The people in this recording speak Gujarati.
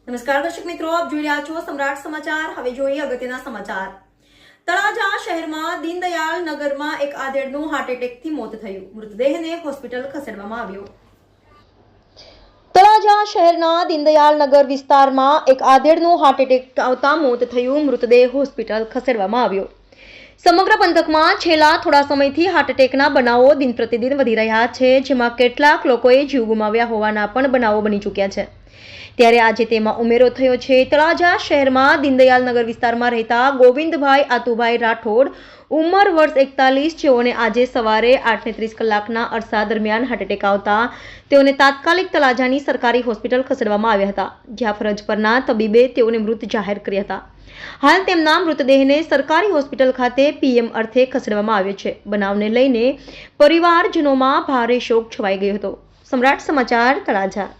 નમસ્કાર દર્શક મિત્રો, આપ જોઈ રહ્યા છો સમ્રાટ સમાચાર। હવે જોઈએ અગત્યના સમાચાર। તળાજા શહેરમાં દીનદયાળ નગરમાં એક આધેડનું હાર્ટ એટેકથી મોત થયું। મૃતદેહને હોસ્પિટલ ખસેડવામાં આવ્યો। તળાજા શહેરના દીનદયાળ નગર વિસ્તારમાં એક આધેડનું હાર્ટ એટેક આવતા મોત થયું। મૃતદેહ હોસ્પિટલ ખસેડવામાં આવ્યો। સમગ્ર પંથકમાં છેલ્લા થોડા સમયથી હાર્ટ એટેકના બનાવો દિન પ્રતિદિન વધી રહ્યા છે, જેમાં કેટલાક લોકોએ જીવ ગુમાવ્યા હોવાના પણ બનાવો બની ચૂક્યા છે। ત્યારે આજે તેમાં ઉમેરો થયો છે। તળાજા શહેરમાં દીનદયાળ નગર વિસ્તારમાં રહેતા ગોવિંદભાઈ આતુભાઈ રાઠોડ, ઉંમર વર્ષ 41, જેઓને આજે સવારે 8:30 કલાકના અરસા દરમિયાન હાર્ટ એટેક આવતા તેઓને તાત્કાલિક તળાજાની સરકારી હોસ્પિટલ ખસેડવામાં આવ્યા હતા, જ્યાં ફરજ પરના તબીબે તેઓને મૃત જાહેર કર્યા હતા। હાલ તેમના મૃતદેહને સરકારી હોસ્પિટલ ખાતે પીએમ અર્થે ખસેડવામાં આવ્યો છે। બનાવને લઈને પરિવારજનોમાં ભારે શોક છવાઈ ગયો હતો। સમ્રાટ સમાચાર, તળાજા।